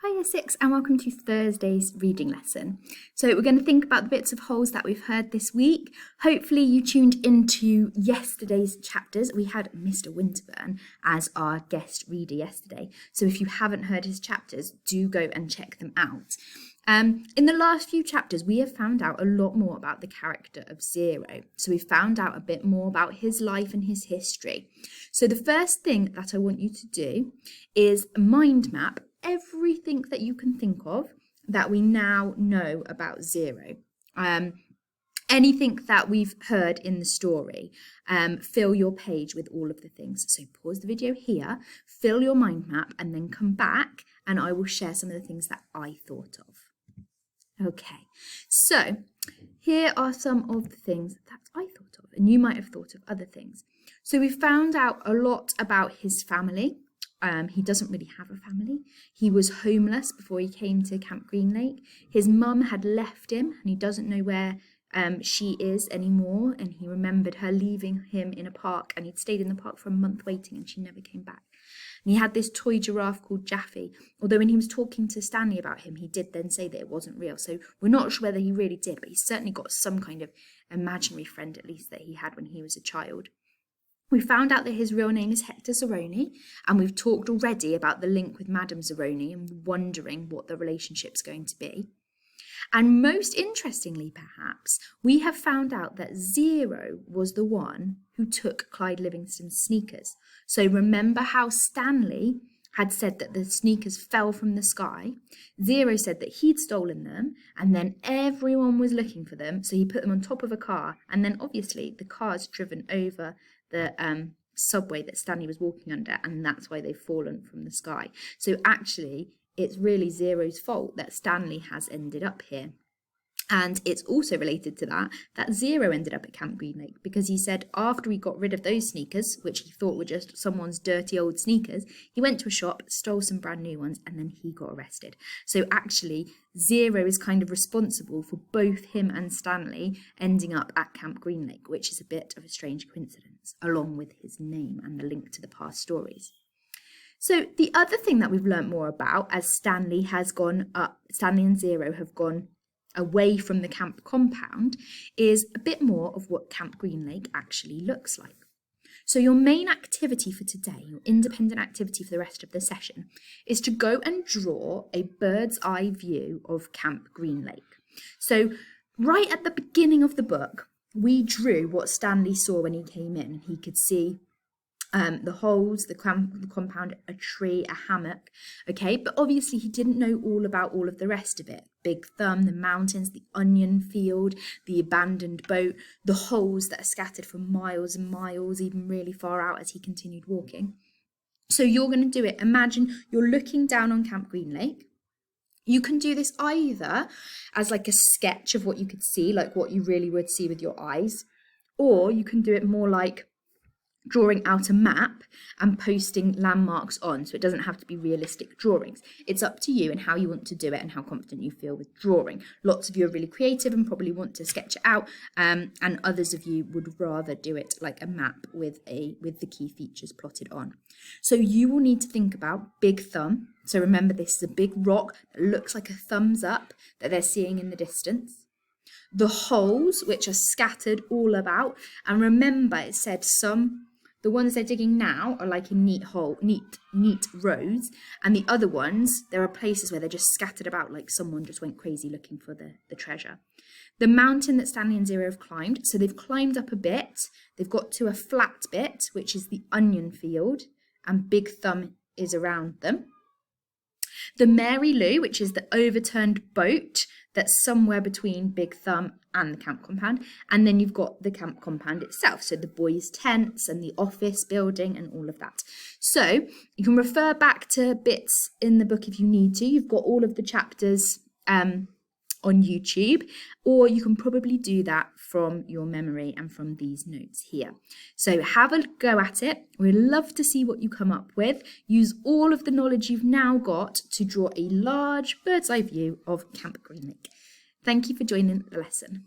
Hi Year 6 and welcome to Thursday's reading lesson. So we're going to think about the bits of holes that we've heard this week. Hopefully you tuned into yesterday's chapters. We had Mr. Winterburn as our guest reader yesterday. So if you haven't heard his chapters, do go and check them out. In the last few chapters, we have found out a lot more about the character of Zero. So we found out a bit more about his life and his history. So the first thing that I want you to do is mind map everything that you can think of that we now know about Zero. Anything that we've heard in the story, fill your page with all of the things. So pause the video here, fill your mind map, and then come back and I will share some of the things that I thought of. Okay, so here are some of the things that I thought of, and you might have thought of other things. So we found out a lot about his family. He doesn't really have a family. He was homeless before he came to Camp Green Lake. His mum had left him and he doesn't know where she is anymore, and he remembered her leaving him in a park, and he'd stayed in the park for a month waiting and she never came back. And he had this toy giraffe called Jaffe, although when he was talking to Stanley about him, he did then say that it wasn't real. So we're not sure whether he really did, but he's certainly got some kind of imaginary friend, at least, that he had when he was a child. We found out that his real name is Hector Zeroni, and we've talked already about the link with Madame Zeroni and wondering what the relationship's going to be. And most interestingly, perhaps, we have found out that Zero was the one who took Clyde Livingston's sneakers. So remember how Stanley had said that the sneakers fell from the sky? Zero said that he'd stolen them, and then everyone was looking for them, so he put them on top of a car, and then obviously the car's driven over the subway that Stanley was walking under, and that's why they've fallen from the sky. So actually, it's really Zero's fault that Stanley has ended up here. And it's also related to that Zero ended up at Camp Green Lake, because he said after he got rid of those sneakers, which he thought were just someone's dirty old sneakers, he went to a shop, stole some brand new ones, and then he got arrested. So actually, Zero is kind of responsible for both him and Stanley ending up at Camp Green Lake, which is a bit of a strange coincidence, along with his name and the link to the past stories. So the other thing that we've learnt more about as Stanley and Zero have gone away from the camp compound, is a bit more of what Camp Green Lake actually looks like. So your main activity for today, your independent activity for the rest of the session, is to go and draw a bird's eye view of Camp Green Lake. So right at the beginning of the book, we drew what Stanley saw when he came in, and he could see the holes, the compound, a tree, a hammock, okay? But obviously he didn't know all about all of the rest of it. Big Thumb, the mountains, the onion field, the abandoned boat, the holes that are scattered for miles and miles, even really far out as he continued walking. So you're going to do it. Imagine you're looking down on Camp Green Lake. You can do this either as like a sketch of what you could see, like what you really would see with your eyes, or you can do it more like drawing out a map and posting landmarks on, so it doesn't have to be realistic drawings. It's up to you and how you want to do it and how confident you feel with drawing. Lots of you are really creative and probably want to sketch it out, and others of you would rather do it like a map with the key features plotted on. So you will need to think about Big Thumb. So remember, this is a big rock that looks like a thumbs up that they're seeing in the distance. The holes, which are scattered all about, and remember it said the ones they're digging now are like in neat rows, and the other ones, there are places where they're just scattered about like someone just went crazy looking for the treasure. The mountain that Stanley and Zero have climbed, so they've climbed up a bit, they've got to a flat bit, which is the onion field, and Big Thumb is around them. The Mary Lou, which is the overturned boat that's somewhere between Big Thumb and the camp compound. And then you've got the camp compound itself, so the boys' tents and the office building and all of that. So you can refer back to bits in the book if you need to. You've got all of the chapters on YouTube, or you can probably do that from your memory and from these notes here. So have a go at it. We'd love to see what you come up with. Use all of the knowledge you've now got to draw a large bird's eye view of Camp Green Lake. Thank you for joining the lesson.